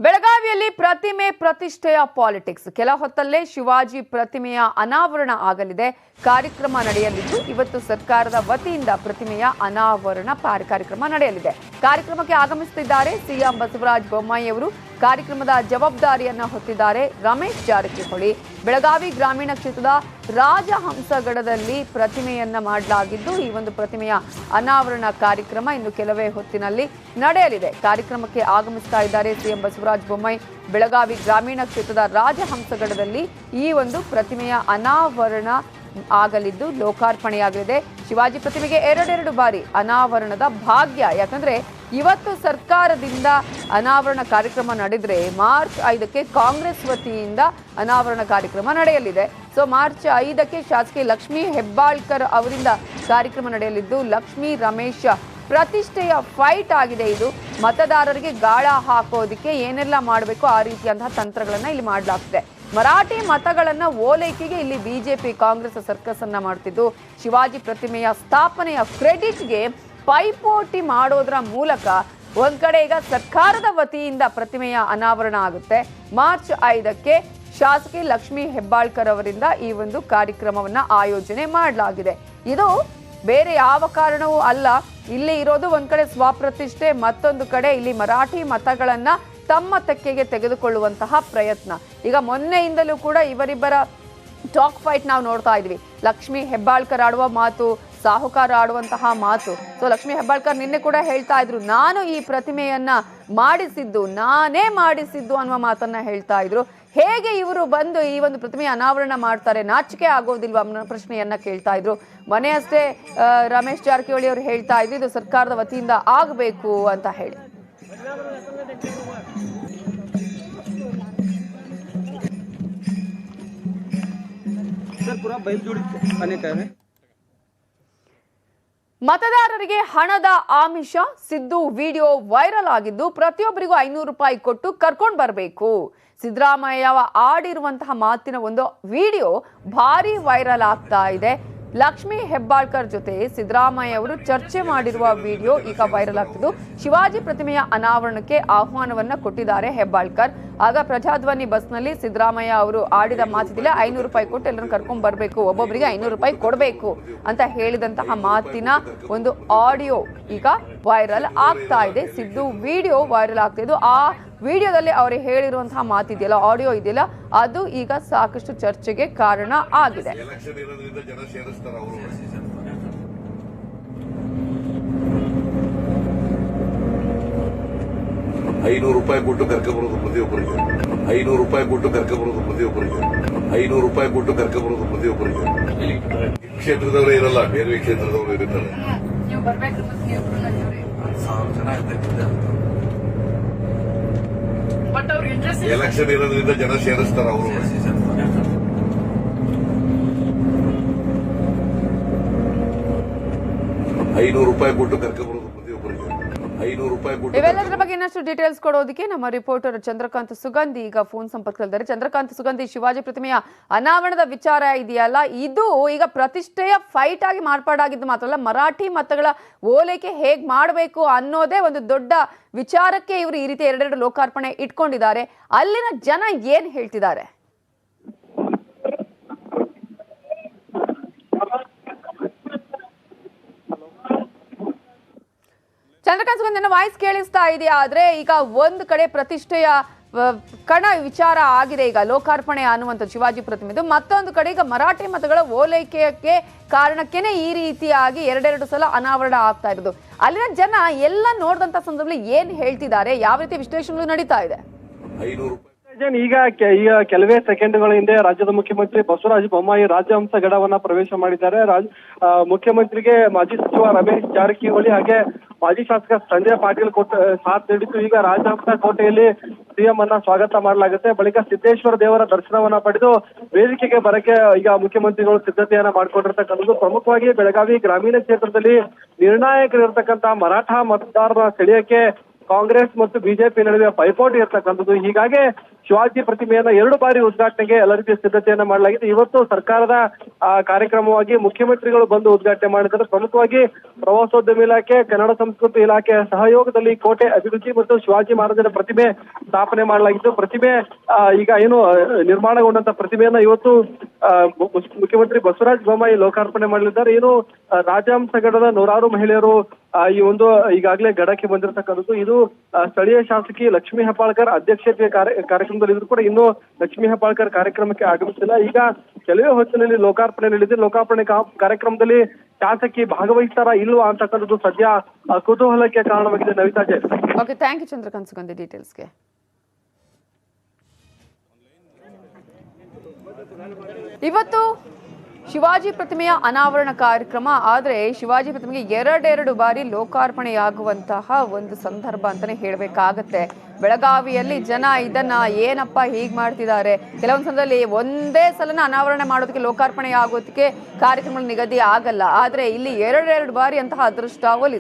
ಬೆಳಗಾವಿಯಲ್ಲಿ ಪ್ರತಿಮೆ ಪ್ರತಿಷ್ಠೆಯ ಪಾಲಿಟಿಕ್ಸ್. ಕೆಲ ಹೊತ್ತಲ್ಲೇ ಶಿವಾಜಿ ಪ್ರತಿಮೆಯ ಅನಾವರಣ ಆಗಲಿದೆ. ಕಾರ್ಯಕ್ರಮ ನಡೆಯಲಿದ್ದು ಇವತ್ತು ಸರ್ಕಾರದ ವತಿಯಿಂದ ಪ್ರತಿಮೆಯ ಅನಾವರಣ ಕಾರ್ಯಕ್ರಮ ನಡೆಯಲಿದೆ. ಕಾರ್ಯಕ್ರಮಕ್ಕೆ ಆಗಮಿಸುತ್ತಿದ್ದಾರೆ ಸಿಎಂ ಬಸವರಾಜ ಬೊಮ್ಮಾಯಿ ಅವರು. ಕಾರ್ಯಕ್ರಮದ ಜವಾಬ್ದಾರಿಯನ್ನ ಹೊತ್ತಿದ್ದಾರೆ ರಮೇಶ್ ಜಾರಕಿಹೊಳಿ. ಬೆಳಗಾವಿ ಗ್ರಾಮೀಣ ಕ್ಷೇತ್ರದ ರಾಜಹಂಸಗಡದಲ್ಲಿ ಪ್ರತಿಮೆಯನ್ನ ಮಾಡಲಾಗಿದ್ದು ಈ ಒಂದು ಪ್ರತಿಮೆಯ ಅನಾವರಣ ಕಾರ್ಯಕ್ರಮ ಇನ್ನು ಕೆಲವೇ ಹೊತ್ತಿನಲ್ಲಿ ನಡೆಯಲಿದೆ. ಕಾರ್ಯಕ್ರಮಕ್ಕೆ ಆಗಮಿಸ್ತಾ ಇದ್ದಾರೆ ಸಿಎಂ ಬಸವರಾಜ ಬೊಮ್ಮಾಯಿ. ಬೆಳಗಾವಿ ಗ್ರಾಮೀಣ ಕ್ಷೇತ್ರದ ರಾಜಹಂಸಗಡದಲ್ಲಿ ಈ ಒಂದು ಪ್ರತಿಮೆಯ ಅನಾವರಣ ಆಗಲಿದ್ದು ಲೋಕಾರ್ಪಣೆಯಾಗಲಿದೆ. ಶಿವಾಜಿ ಪ್ರತಿಮೆಗೆ ಎರಡೆರಡು ಬಾರಿ ಅನಾವರಣದ ಭಾಗ್ಯ. ಯಾಕಂದ್ರೆ ಇವತ್ತು ಸರ್ಕಾರದಿಂದ ಅನಾವರಣ ಕಾರ್ಯಕ್ರಮ ನಡೆದ್ರೆ ಮಾರ್ಚ್ 5ಕ್ಕೆ ಕಾಂಗ್ರೆಸ್ ವತಿಯಿಂದ ಅನಾವರಣ ಕಾರ್ಯಕ್ರಮ ನಡೆಯಲಿದೆ. ಸೊ ಮಾರ್ಚ್ 5ಕ್ಕೆ ಶಾಸಕಿ ಲಕ್ಷ್ಮೀ ಹೆಬ್ಬಾಳ್ಕರ್ ಅವರಿಂದ ಕಾರ್ಯಕ್ರಮ ನಡೆಯಲಿದ್ದು ಲಕ್ಷ್ಮೀ ರಮೇಶ್ ಪ್ರತಿಷ್ಠೆಯ ಫೈಟ್ ಆಗಿದೆ. ಇದು ಮತದಾರರಿಗೆ ಗಾಳ ಹಾಕೋದಕ್ಕೆ ಏನೆಲ್ಲ ಮಾಡಬೇಕು ಆ ರೀತಿಯಂತಹ ತಂತ್ರಗಳನ್ನ ಇಲ್ಲಿ ಮಾಡಲಾಗ್ತಿದೆ. ಮರಾಠಿ ಮತಗಳನ್ನ ಓಲೈಕೆಗೆ ಇಲ್ಲಿ ಬಿಜೆಪಿ ಕಾಂಗ್ರೆಸ್ ಸರ್ಕಸ್ ಅನ್ನ ಮಾಡ್ತಿದ್ದು ಶಿವಾಜಿ ಪ್ರತಿಮೆಯ ಸ್ಥಾಪನೆಯ ಕ್ರೆಡಿಟ್ಗೆ ಪೈಪೋಟಿ ಮಾಡೋದ್ರ ಮೂಲಕ ಒಂದ್ ಕಡೆ ಈಗ ಸರ್ಕಾರದ ವತಿಯಿಂದ ಪ್ರತಿಮೆಯ ಅನಾವರಣ ಆಗುತ್ತೆ. ಮಾರ್ಚ್ 5ಕ್ಕೆ ಶಾಸಕಿ ಲಕ್ಷ್ಮೀ ಹೆಬ್ಬಾಳ್ಕರ್ ಅವರಿಂದ ಈ ಒಂದು ಕಾರ್ಯಕ್ರಮವನ್ನ ಆಯೋಜನೆ ಮಾಡಲಾಗಿದೆ. ಇದು ಬೇರೆ ಯಾವ ಕಾರಣವೂ ಅಲ್ಲ. ಇಲ್ಲಿ ಇರೋದು ಒಂದ್ ಕಡೆ ಸ್ವಪ್ರತಿಷ್ಠೆ, ಮತ್ತೊಂದು ಕಡೆ ಇಲ್ಲಿ ಮರಾಠಿ ಮತಗಳನ್ನ ತಮ್ಮ ತೆಕ್ಕೆಗೆ ತೆಗೆದುಕೊಳ್ಳುವಂತಹ ಪ್ರಯತ್ನ. ಈಗ ಮೊನ್ನೆಯಿಂದಲೂ ಕೂಡ ಇವರಿಬ್ಬರ ಟಾಕ್ ಫೈಟ್ ನಾವು ನೋಡ್ತಾ ಇದ್ವಿ. ಲಕ್ಷ್ಮೀ ಹೆಬ್ಬಾಳ್ಕರ್ ಆಡುವ ಮಾತು, ಸಾಹುಕಾರ ಆಡುವಂತಹ ಮಾತು. ಸೊ ಲಕ್ಷ್ಮೀ ಹೆಬ್ಬಾಳ್ಕರ್ ನಿನ್ನೆ ಕೂಡ ಹೇಳ್ತಾ ಇದ್ರು, ನಾನು ಈ ಪ್ರತಿಮೆಯನ್ನ ನಾನೇ ಮಾಡಿಸಿದ್ದು ಅನ್ನುವ ಮಾತನ್ನ ಹೇಳ್ತಾ ಇದ್ರು. ಹೇಗೆ ಇವರು ಬಂದು ಈ ಒಂದು ಪ್ರತಿಮೆಯ ಅನಾವರಣ ಮಾಡ್ತಾರೆ, ನಾಚಿಕೆ ಆಗೋದಿಲ್ವಾ ಅನ್ನೋ ಪ್ರಶ್ನೆಯನ್ನ ಕೇಳ್ತಾ ಇದ್ರು. ಮೊನ್ನೆಯಷ್ಟೇ ರಮೇಶ್ ಜಾರಕಿಹೊಳಿ ಅವರು ಹೇಳ್ತಾ ಇದ್ರು ಇದು ಸರ್ಕಾರದ ವತಿಯಿಂದ ಆಗಬೇಕು ಅಂತ ಹೇಳಿ. ಮತದಾರರಿಗೆ ಹಣದ ಆಮಿಷ, ಸಿದ್ದು ವಿಡಿಯೋ ವೈರಲ್ ಆಗಿದ್ದು ಪ್ರತಿಯೊಬ್ಬರಿಗೂ 500 ರೂಪಾಯಿ ಕೊಟ್ಟು ಕರ್ಕೊಂಡು ಬರಬೇಕು. ಸಿದ್ದರಾಮಯ್ಯ ಆಡಿರುವಂತಹ ಮಾತಿನ ಒಂದು ವಿಡಿಯೋ ಭಾರಿ ವೈರಲ್ ಆಗ್ತಾ ಇದೆ. ಲಕ್ಷ್ಮೀ ಹೆಬ್ಬಾಳ್ಕರ್ ಜೊತೆ ಸಿದ್ದರಾಮಯ್ಯ ಅವರು ಚರ್ಚೆ ಮಾಡಿರುವ ವಿಡಿಯೋ ಈಗ ವೈರಲ್ ಆಗ್ತಿದ್ದು ಶಿವಾಜಿ ಪ್ರತಿಮೆಯ ಅನಾವರಣಕ್ಕೆ ಆಹ್ವಾನವನ್ನ ಕೊಟ್ಟಿದ್ದಾರೆ ಹೆಬ್ಬಾಳ್ಕರ್. ಆಗ ಪ್ರಜಾಧ್ವನಿ ಬಸ್ನಲ್ಲಿ ಸಿದ್ದರಾಮಯ್ಯ ಅವರು ಆಡಿದ ಮಾತಿದಿಲ್ಲ, 500 ರೂಪಾಯಿ ಕೊಟ್ಟು ಎಲ್ಲರನ್ನು ಕರ್ಕೊಂಡ್ ಬರಬೇಕು, ಒಬ್ಬೊಬ್ಬರಿಗೆ 500 ರೂಪಾಯಿ ಕೊಡಬೇಕು ಅಂತ ಹೇಳಿದಂತಹ ಮಾತಿನ ಒಂದು ಆಡಿಯೋ ಈಗ ವೈರಲ್ ಆಗ್ತಾ ಇದೆ. ಸಿದ್ದು ವಿಡಿಯೋ ವೈರಲ್ ಆಗ್ತಾ ಇದ್ದು ಆ ವಿಡಿಯೋದಲ್ಲಿ ಅವರು ಹೇಳಿರುವಂತಹ ಮಾತಿದೆಯಲ್ಲ, ಆಡಿಯೋ ಇದೆಯಲ್ಲ, ಅದು ಈಗ ಸಾಕಷ್ಟು ಚರ್ಚೆಗೆ ಕಾರಣ ಆಗಿದೆ. 500 ರೂಪಾಯಿ ಕೊಟ್ಟು ಕರ್ಕೊಂಡ್ಬರೋದು ಪ್ರತಿಯೊಬ್ಬರಿಗೆ, 500 ರೂಪಾಯಿ ಕೊಟ್ಟು ಕರ್ಕೊಂಡ್ಬರೋದು ಪ್ರತಿಯೊಬ್ಬರಿಗೆ, 500 ರೂಪಾಯಿ ಕೊಟ್ಟು ಕರ್ಕೊಂಡ್ಬರೋದು ಪ್ರತಿಯೊಬ್ಬರಿಗೆ. ಕ್ಷೇತ್ರದವರೇ ಇರಲ್ಲ, ಬೇರೆ ಕ್ಷೇತ್ರದವರು ಇರ್ತಾರೆ. ಎಲೆಕ್ಷನ್ ಇರೋದ್ರಿಂದ ಜನ ಸೇರಿಸ್ತಾರ. ಅವರು 500 ರೂಪಾಯಿ ಕೊಟ್ಟು ಕರ್ಕೊಂಡ್ಬರೋದು ಪ್ರತಿಯೊಬ್ಬರಿಗೆ, 500 ರೂಪಾಯಿ ಕೊಟ್ಟು. ಇವೆಲ್ಲದರ ಬಗ್ಗೆ ಇನ್ನಷ್ಟು ಡೀಟೇಲ್ಸ್ ಕೊಡೋದಕ್ಕೆ ನಮ್ಮ ರಿಪೋರ್ಟರ್ ಚಂದ್ರಕಾಂತ್ ಸುಗಂಧಿ ಈಗ ಫೋನ್ ಸಂಪರ್ಕದಲ್ಲಿದ್ದಾರೆ. ಚಂದ್ರಕಾಂತ್ ಸುಗಂಧಿ, ಶಿವಾಜಿ ಪ್ರತಿಮೆಯ ಅನಾವರಣದ ವಿಚಾರ ಇದೆಯಲ್ಲ, ಇದು ಈಗ ಪ್ರತಿಷ್ಠೆಯ ಫೈಟ್ ಆಗಿ ಮಾರ್ಪಾಡಾಗಿದ್ದು ಮಾತ್ರಲ್ಲ, ಮರಾಠಿ ಮತಗಳ ಓಲೈಕೆ ಹೇಗ್ ಮಾಡಬೇಕು ಅನ್ನೋದೇ ಒಂದು ದೊಡ್ಡ ವಿಚಾರಕ್ಕೆ ಇವರು ಈ ರೀತಿ ಎರಡೆರಡು ಲೋಕಾರ್ಪಣೆ ಇಟ್ಕೊಂಡಿದ್ದಾರೆ. ಅಲ್ಲಿನ ಜನ ಏನ್ ಹೇಳ್ತಿದ್ದಾರೆ? ಚಂದ್ರಕಾಂತ್ ಸುಗಂಧಿ, ನನ್ನ ವಾಯ್ಸ್ ಕೇಳಿಸ್ತಾ ಇದೆಯಾ? ಆದ್ರೆ ಈಗ ಒಂದು ಕಡೆ ಪ್ರತಿಷ್ಠೆಯ ಕಣ ವಿಚಾರ ಆಗಿದೆ, ಈಗ ಲೋಕಾರ್ಪಣೆ ಅನ್ನುವಂಥದ್ದು ಶಿವಾಜಿ ಪ್ರತಿಮೆದು. ಮತ್ತೊಂದು ಕಡೆ ಈಗ ಮರಾಠಿ ಮತಗಳ ಓಲೈಕೆಗೆ ಕಾರಣಕ್ಕೇನೆ ಈ ರೀತಿಯಾಗಿ ಎರಡೆರಡು ಸಲ ಅನಾವರಣ ಆಗ್ತಾ ಇರೋದು. ಅಲ್ಲಿನ ಜನ ಎಲ್ಲ ನೋಡಿದಂತ ಸಂದರ್ಭದಲ್ಲಿ ಏನ್ ಹೇಳ್ತಿದ್ದಾರೆ, ಯಾವ ರೀತಿ ವಿಶ್ಲೇಷಣೆಗಳು ನಡೀತಾ ಇದೆ? ಈಗ ಕೆಲವೇ ಸೆಕೆಂಡ್ಗಳ ಹಿಂದೆ ರಾಜ್ಯದ ಮುಖ್ಯಮಂತ್ರಿ ಬಸವರಾಜ ಬೊಮ್ಮಾಯಿ ರಾಜಹಂಸಗಡವನ್ನ ಪ್ರವೇಶ ಮಾಡಿದ್ದಾರೆ. ಮುಖ್ಯಮಂತ್ರಿಗೆ ಮಾಜಿ ಸಚಿವ ರಮೇಶ್ ಜಾರಕಿಹೊಳಿ ಹಾಗೆ ಮಾಜಿ ಶಾಸಕ ಸಂಜಯ್ ಪಾಟೀಲ್ ಸಾಥ್ ನೀಡಿದ್ದು ಈಗ ರಾಜಹಂಸ ಕೋಟೆಯಲ್ಲಿ ಸಿಎಂ ಅನ್ನ ಸ್ವಾಗತ ಮಾಡಲಾಗುತ್ತೆ. ಬಳಿಕ ಸಿದ್ದೇಶ್ವರ ದೇವರ ದರ್ಶನವನ್ನ ಪಡೆದು ವೇದಿಕೆಗೆ ಬರಕ್ಕೆ ಈಗ ಮುಖ್ಯಮಂತ್ರಿಗಳು ಸಿದ್ಧತೆಯನ್ನ ಮಾಡ್ಕೊಂಡಿರ್ತಕ್ಕಂಥದ್ದು. ಪ್ರಮುಖವಾಗಿ ಬೆಳಗಾವಿ ಗ್ರಾಮೀಣ ಕ್ಷೇತ್ರದಲ್ಲಿ ನಿರ್ಣಾಯಕರಿರ್ತಕ್ಕಂಥ ಮರಾಠ ಮತದಾರರ ಸೆಳೆಯಕ್ಕೆ ಕಾಂಗ್ರೆಸ್ ಮತ್ತು ಬಿಜೆಪಿ ನಡುವೆ ಪೈಪೋಟಿ ಇರ್ತಕ್ಕಂಥದ್ದು. ಹೀಗಾಗಿ ಶಿವಾಜಿ ಪ್ರತಿಮೆಯನ್ನ 2 ಬಾರಿ ಉದ್ಘಾಟನೆಗೆ ಎಲ್ಲ ರೀತಿಯ ಸಿದ್ಧತೆಯನ್ನ ಮಾಡಲಾಗಿದೆ. ಇವತ್ತು ಸರ್ಕಾರದ ಕಾರ್ಯಕ್ರಮವಾಗಿ ಮುಖ್ಯಮಂತ್ರಿಗಳು ಬಂದು ಉದ್ಘಾಟನೆ ಮಾಡಿದ್ದಾರೆ. ಪ್ರಮುಖವಾಗಿ ಪ್ರವಾಸೋದ್ಯಮ ಇಲಾಖೆ, ಕನ್ನಡ ಸಂಸ್ಕೃತಿ ಇಲಾಖೆ ಸಹಯೋಗದಲ್ಲಿ ಕೋಟೆ ಅಭಿವೃದ್ಧಿ ಮತ್ತು ಶಿವಾಜಿ ಮಹಾರಾಜರ ಪ್ರತಿಮೆ ಸ್ಥಾಪನೆ ಮಾಡಲಾಗಿತ್ತು. ಪ್ರತಿಮೆ ಈಗ ಏನು ನಿರ್ಮಾಣಗೊಂಡಂತ ಪ್ರತಿಮೆಯನ್ನ ಇವತ್ತು ಮುಖ್ಯಮಂತ್ರಿ ಬಸವರಾಜ ಬೊಮ್ಮಾಯಿ ಲೋಕಾರ್ಪಣೆ ಮಾಡಲಿದ್ದಾರೆ. ಏನು ರಾಜಹಂಸಗಡದ 100 ಮಹಿಳೆಯರು ಈ ಒಂದು ಈಗಾಗಲೇ ಗಡಕ್ಕೆ ಬಂದಿರತಕ್ಕಂಥದ್ದು. ಇದು ಸ್ಥಳೀಯ ಶಾಸಕಿ ಲಕ್ಷ್ಮೀ ಹೆಬ್ಬಾಳ್ಕರ್ ಅಧ್ಯಕ್ಷತೆಯ ಕಾರ್ಯಕ್ರಮದಲ್ಲಿ ಇದ್ರು ಕೂಡ ಇನ್ನೂ ಲಕ್ಷ್ಮೀ ಹೆಬ್ಬಾಳ್ಕರ್ ಕಾರ್ಯಕ್ರಮಕ್ಕೆ ಆಗಮಿಸಿಲ್ಲ. ಈಗ ಕೆಲವೇ ಹೊತ್ತಿನಲ್ಲಿ ಲೋಕಾರ್ಪಣೆ ನಡೆದಿದೆ. ಲೋಕಾರ್ಪಣೆ ಕಾರ್ಯಕ್ರಮದಲ್ಲಿ ಶಾಸಕಿ ಭಾಗವಹಿಸ್ತಾರಾ ಇಲ್ವಾ ಅಂತಕ್ಕಂಥದ್ದು ಸದ್ಯ ಕುತೂಹಲಕ್ಕೆ ಕಾರಣವಾಗಿದೆ. ನವಿತಾ ಜೈ. ಓಕೆ, ಥ್ಯಾಂಕ್ ಯು ಚಂದ್ರಕಾಂತ್ ಸುಗಂಧಿ ಡೀಟೇಲ್ಸ್ಗೆ. ಇವತ್ತು ಶಿವಾಜಿ ಪ್ರತಿಮೆಯ ಅನಾವರಣ ಕಾರ್ಯಕ್ರಮ. ಆದರೆ ಶಿವಾಜಿ ಪ್ರತಿಮೆಗೆ 2 ಬಾರಿ ಲೋಕಾರ್ಪಣೆಯಾಗುವಂತಹ ಒಂದು ಸಂದರ್ಭ ಅಂತಾನೆ ಹೇಳಬೇಕಾಗತ್ತೆ. ಬೆಳಗಾವಿಯಲ್ಲಿ ಜನ ಇದನ್ನ ಏನಪ್ಪ ಹೀಗೆ ಮಾಡ್ತಿದ್ದಾರೆ, ಕೆಲವೊಂದು ಸಂದರ್ಭದಲ್ಲಿ ಒಂದೇ ಸಲನ ಅನಾವರಣ ಮಾಡೋದಕ್ಕೆ ಲೋಕಾರ್ಪಣೆ ಆಗೋದಕ್ಕೆ ಕಾರ್ಯಕ್ರಮ ನಿಗದಿ ಆಗಲ್ಲ. ಆದರೆ ಇಲ್ಲಿ 2 ಬಾರಿ ಅಂತಹ ಅದೃಷ್ಟ ಒಲಿದೆ.